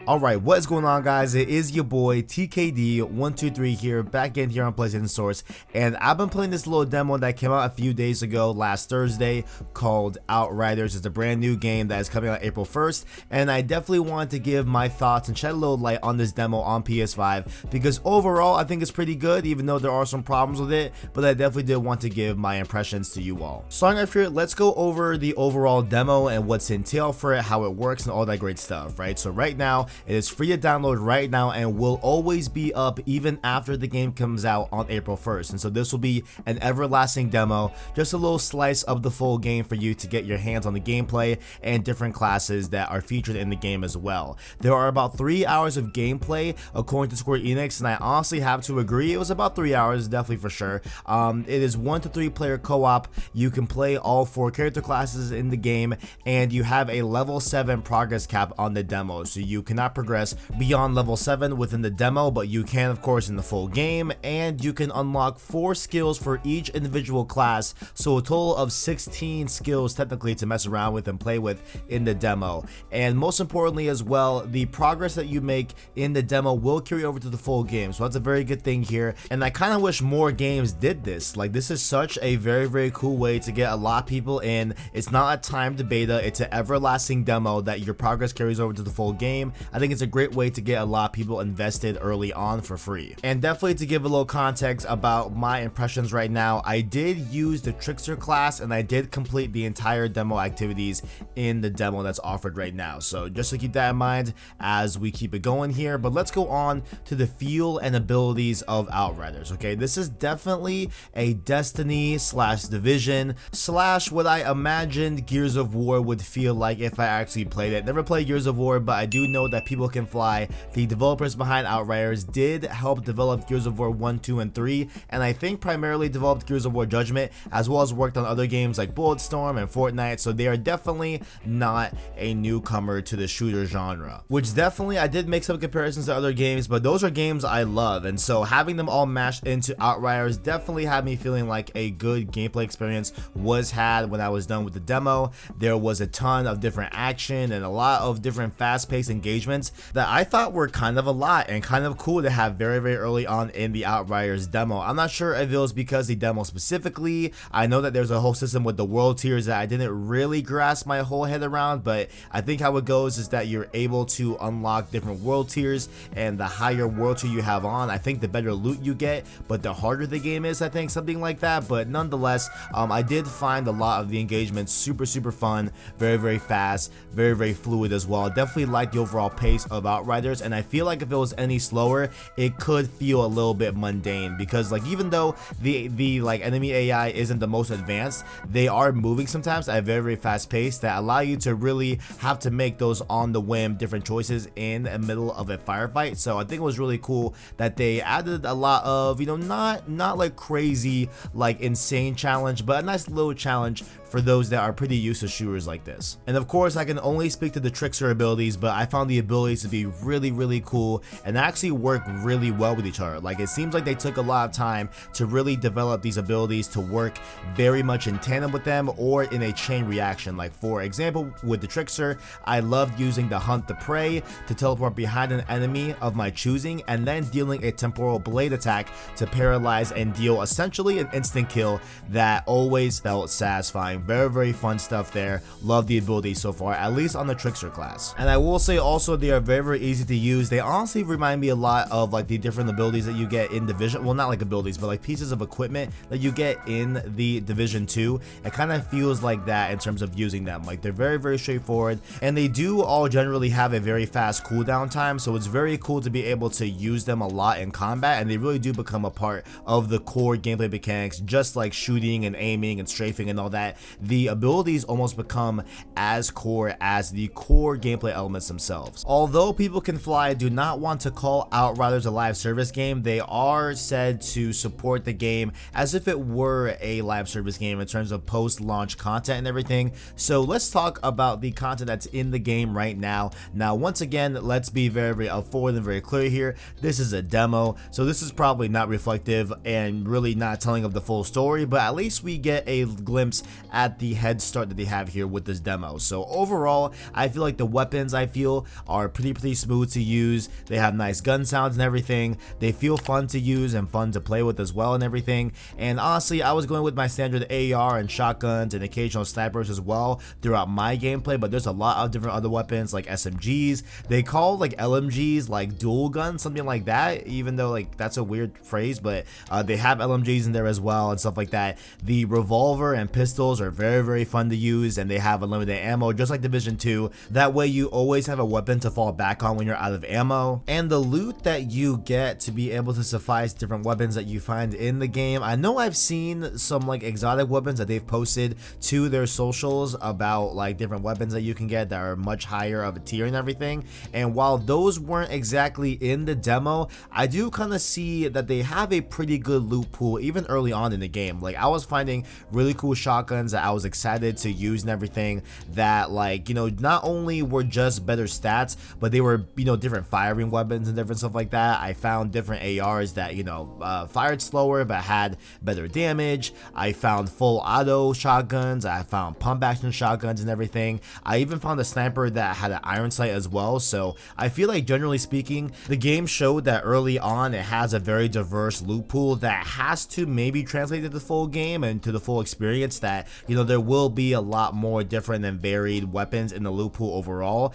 Alright, what is going on, guys? It is your boy TKD123 here, back in here on PlayStation Source, and I've been playing this little demo that came out a few days ago, last Thursday, called Outriders. It's a brand new game that is coming out April 1st, and I definitely wanted to give my thoughts and shed a little light on this demo on PS5, because overall I think it's pretty good, even though there are some problems with it, but I definitely did want to give my impressions to you all. Starting off here, let's go over the overall demo and what's entailed for it, how it works, and all that great stuff, right? So right now, it is free to download right now and will always be up even after the game comes out on April 1st. And so this will be an everlasting demo, just a little slice of the full game for you to get your hands on the gameplay and different classes that are featured in the game as well. There are about 3 hours of gameplay according to Square Enix, and I honestly have to agree, it was about 3 hours, definitely for sure. It is 1 to 3 player co-op. You can play all 4 character classes in the game, and you have a level 7 progress cap on the demo, so you cannot progress beyond level 7 within the demo, but you can of course in the full game, and you can unlock 4 skills for each individual class, so a total of 16 skills technically to mess around with and play with in the demo. And most importantly as well, the progress that you make in the demo will carry over to the full game, so that's a very good thing here, and I kind of wish more games did this. Like, this is such a very cool way to get a lot of people in. It's not a timed beta, it's an everlasting demo that your progress carries over to the full game. I think it's a great way to get a lot of people invested early on for free. And definitely to give a little context about my impressions right now, I did use the Trickster class and I did complete the entire demo activities in the demo that's offered right now. So just to keep that in mind as we keep it going here, but let's go on to the feel and abilities of Outriders. Okay, this is definitely a Destiny slash Division slash what I imagined Gears of War would feel like if I actually played it. Never played Gears of War, but I do know that People Can Fly, the developers behind Outriders, did help develop Gears of War 1, 2, and 3, and I think primarily developed Gears of War Judgment, as well as worked on other games like Bulletstorm and Fortnite, so they are definitely not a newcomer to the shooter genre. Which definitely, I did make some comparisons to other games, but those are games I love, and so having them all mashed into Outriders definitely had me feeling like a good gameplay experience was had when I was done with the demo. There was a ton of different action and a lot of different fast-paced engagements that I thought were kind of a lot and kind of cool to have very early on in the Outriders demo. I'm not sure if it was because the demo specifically, I know that there's a whole system with the world tiers that I didn't really grasp my whole head around, but I think how it goes is that you're able to unlock different world tiers, and the higher world tier you have on, I think the better loot you get, but the harder the game is, I think, something like that. But nonetheless, I did find a lot of the engagements super fun, very fast, very fluid as well. Definitely like the overall pace of Outriders, and I feel like if it was any slower, it could feel a little bit mundane, because like even though the like enemy AI isn't the most advanced, they are moving sometimes at a very fast pace that allow you to really have to make those on the whim different choices in the middle of a firefight. So I think it was really cool that they added a lot of, you know, not like crazy like insane challenge, but a nice little challenge for those that are pretty used to shooters like this. And of course, I can only speak to the Trickster abilities, but I found the abilities to be really cool and actually work really well with each other. Like, it seems like they took a lot of time to really develop these abilities to work very much in tandem with them or in a chain reaction. Like, for example, with the Trickster, I loved using the Hunt the Prey to teleport behind an enemy of my choosing, and then dealing a temporal blade attack to paralyze and deal essentially an instant kill that always felt satisfying. Very fun stuff there. Love the abilities so far, at least on the Trickster class. And I will say also, they are very easy to use. They honestly remind me a lot of like the different abilities that you get in Division. Well, not like abilities, but like pieces of equipment that you get in the Division 2. It kind of feels like that in terms of using them. Like, they're very straightforward, and they do all generally have a very fast cooldown time, so it's very cool to be able to use them a lot in combat, and they really do become a part of the core gameplay mechanics, just like shooting and aiming and strafing and all that. The abilities almost become as core as the core gameplay elements themselves. Although People Can Fly do not want to call Outriders a live service game, they are said to support the game as if it were a live service game in terms of post-launch content and everything. So let's talk about the content that's in the game right now. Now, once again, let's be very forward and very clear here. This is a demo, so this is probably not reflective and really not telling of the full story, but at least we get a glimpse at the head start that they have here with this demo. So overall, I feel like the weapons are pretty smooth to use. They have nice gun sounds and everything. They feel fun to use and fun to play with as well and everything. And honestly, I was going with my standard AR and shotguns and occasional snipers as well throughout my gameplay, but there's a lot of different other weapons like SMGs. They call like LMGs like dual guns, something like that, even though like that's a weird phrase, but they have LMGs in there as well and stuff like that. The revolver and pistols are very fun to use, and they have unlimited ammo just like Division 2. That way you always have a weapon to fall back on when you're out of ammo. And the loot that you get to be able to suffice different weapons that you find in the game. I know I've seen some like exotic weapons that they've posted to their socials about like different weapons that you can get that are much higher of a tier and everything. And while those weren't exactly in the demo, I do kind of see that they have a pretty good loot pool even early on in the game. Like I was finding really cool shotguns that I was excited to use and everything, that like, you know, not only were just better stats, but they were, you know, different firing weapons and different stuff like that. I found different ARs that, you know, fired slower but had better damage. I found full auto shotguns. I found pump action shotguns and everything. I even found a sniper that had an iron sight as well. So I feel like generally speaking, the game showed that early on it has a very diverse loot pool that has to maybe translate to the full game and to the full experience, that, you know, there will be a lot more different and varied weapons in the loot pool overall.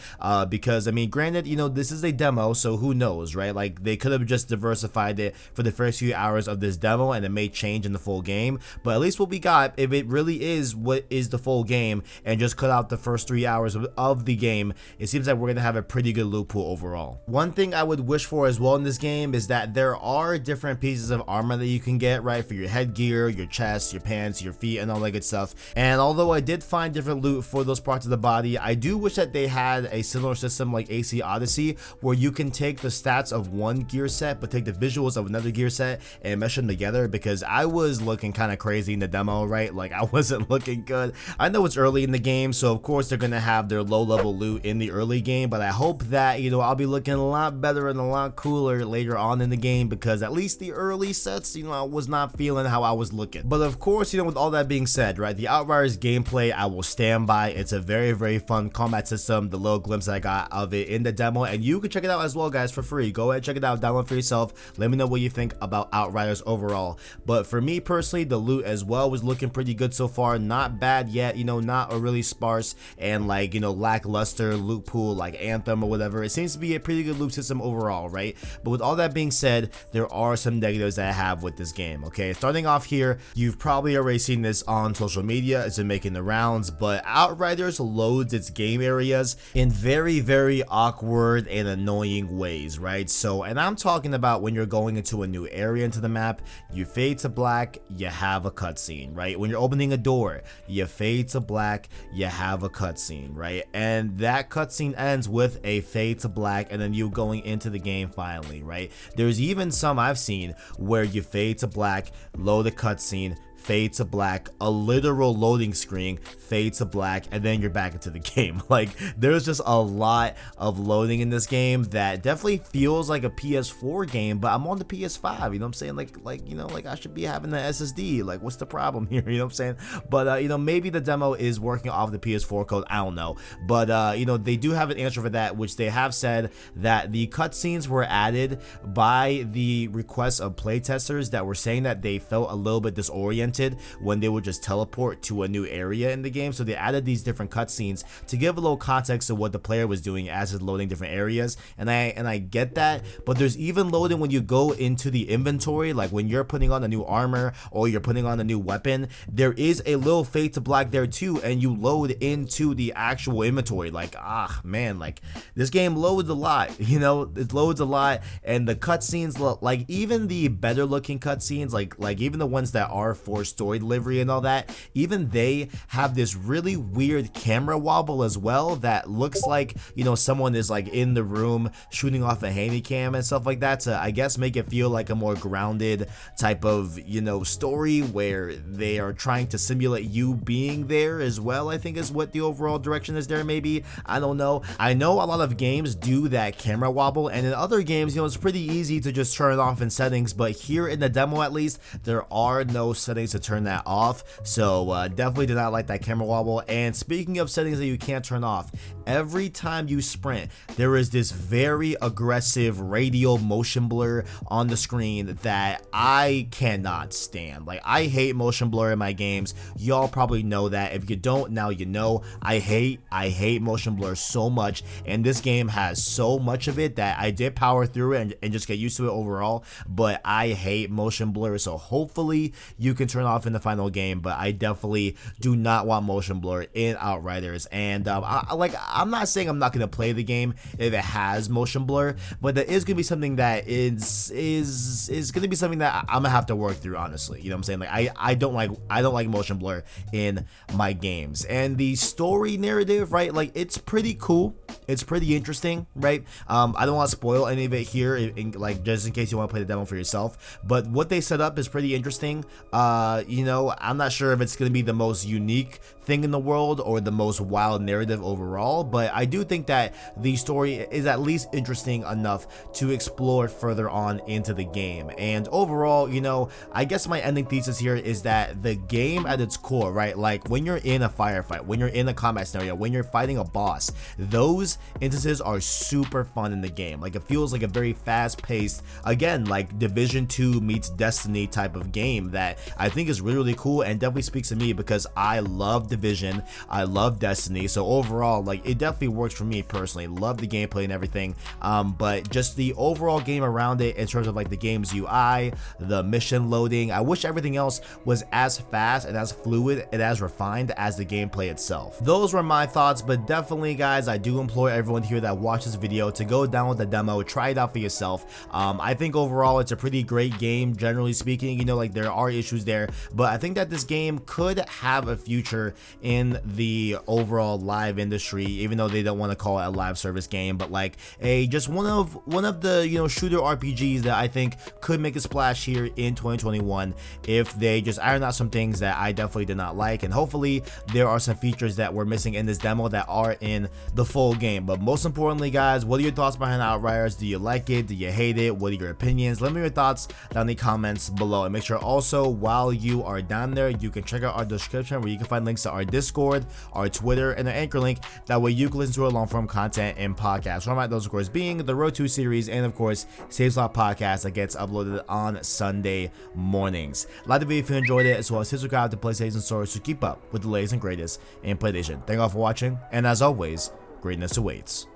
Because I mean, granted, you know, this is a demo, so who knows, right? Like they could have just diversified it for the first few hours of this demo and it may change in the full game, but at least what we got, if it really is what is the full game and just cut out the first 3 hours of the game, it seems like we're gonna have a pretty good loot pool overall. One thing I would wish for as well in this game is that there are different pieces of armor that you can get, right, for your headgear, your chest, your pants, your feet, and all that good stuff. And although I did find different loot for those parts of the body, I do wish that they had a similar system like AC Odyssey, where you can take the stats of one gear set but take the visuals of another gear set and mesh them together, because I was looking kind of crazy in the demo, right? Like I wasn't looking good. I know it's early in the game, so of course they're gonna have their low level loot in the early game, but I hope that, you know, I'll be looking a lot better and a lot cooler later on in the game, because at least the early sets, you know, I was not feeling how I was looking. But of course, you know, with all that being said, right, the Outriders gameplay I will stand by. It's a very fun combat system. The little glimpse that I got of it in the demo, and you can check it out as well, guys, for free. Go ahead, check it out, download for yourself. Let me know what you think about Outriders overall. But for me personally, the loot as well was looking pretty good so far. Not bad yet, you know, not a really sparse and like, you know, lackluster loot pool like Anthem or whatever. It seems to be a pretty good loot system overall, right? But with all that being said, there are some negatives that I have with this game. Okay, starting off here, you've probably already seen this on social media. It's been making the rounds, but Outriders loads its game areas in very awkward and annoying ways, right? So, and I'm talking about when you're going into a new area into the map, you fade to black, you have a cutscene, right? When you're opening a door, you fade to black, you have a cutscene, right? And that cutscene ends with a fade to black and then you going into the game finally, right? There's even some I've seen where you fade to black, load a cutscene, fade to black, a literal loading screen, fade to black, and then you're back into the game. Like, there's just a lot of loading in this game that definitely feels like a PS4 game, but I'm on the PS5, you know what I'm saying? Like you know, like I should be having the SSD. Like, what's the problem here? You know what I'm saying? But you know, maybe the demo is working off the PS4 code, I don't know. But you know, they do have an answer for that, which they have said that the cutscenes were added by the requests of playtesters that were saying that they felt a little bit disoriented when they would just teleport to a new area in the game. So they added these different cutscenes to give a little context of what the player was doing as it's loading different areas, and I get that. But there's even loading when you go into the inventory, like when you're putting on a new armor or you're putting on a new weapon, there is a little fade to black there too, and you load into the actual inventory. Like, man, like this game loads a lot, you know, it loads a lot. And the cutscenes, like even the better looking cutscenes, like even the ones that are for story delivery and all that, even they have this really weird camera wobble as well that looks like, you know, someone is like in the room shooting off a handy cam and stuff like that to, I guess, make it feel like a more grounded type of, you know, story where they are trying to simulate you being there as well, I think is what the overall direction is there. Maybe, I don't know. I know a lot of games do that camera wobble, and in other games, you know, it's pretty easy to just turn it off in settings, but here in the demo at least, there are no settings to turn that off. So definitely did not like that camera wobble. And speaking of settings that you can't turn off, every time you sprint, there is this very aggressive radial motion blur on the screen that I cannot stand. Like, I hate motion blur in my games. Y'all probably know that. If you don't, now you know. I hate motion blur so much, and this game has so much of it that I did power through it and just get used to it overall, but I hate motion blur. So hopefully you can turn off in the final game, but I definitely do not want motion blur in Outriders. And I'm not saying I'm not gonna play the game if it has motion blur, but that is gonna be something that is gonna be something that I'm gonna have to work through, honestly. You know what I'm saying? Like, I don't like motion blur in my games. And the story narrative, right, like, it's pretty cool, it's pretty interesting, right? I don't want to spoil any of it here, like, just in case you want to play the demo for yourself, but what they set up is pretty interesting. You know, I'm not sure if it's gonna be the most unique thing in the world or the most wild narrative overall, but I do think that the story is at least interesting enough to explore further on into the game. And overall, you know, I guess my ending thesis here is that the game at its core, right, like when you're in a firefight, when you're in a combat scenario, when you're fighting a boss, those instances are super fun in the game. Like, it feels like a very fast-paced, again, like Division 2 meets Destiny type of game that I think is really, really cool, and definitely speaks to me because I love Division, I love Destiny. So overall, like, it definitely works for me personally. Love the gameplay and everything, but just the overall game around it in terms of like the game's UI, the mission loading, I wish everything else was as fast and as fluid and as refined as the gameplay itself. Those were my thoughts, but definitely, guys, I do implore everyone here that watched this video to go download the demo, try it out for yourself. I think overall it's a pretty great game, generally speaking. You know, like, there are issues there, but I think that this game could have a future in the overall live industry, even though they don't want to call it a live service game, but like just one of the, you know, shooter RPGs that I think could make a splash here in 2021 if they just iron out some things that I definitely did not like. And hopefully there are some features that we're missing in this demo that are in the full game. But most importantly, guys, what are your thoughts behind Outriders? Do you like it? Do you hate it? What are your opinions? Let me know your thoughts down in the comments below, and make sure also, while you are down there, you can check out our description where you can find links to our Discord, our Twitter, and our Anchor link. That way you can listen to our long form content and podcast format, those of course being the Road 2 series and of course Save Slot podcast that gets uploaded on Sunday mornings. Like the video if you enjoyed it, as well as subscribe to PlayStation Source to keep up with the latest and greatest in PlayStation. Thank you all for watching, and as always, greatness awaits.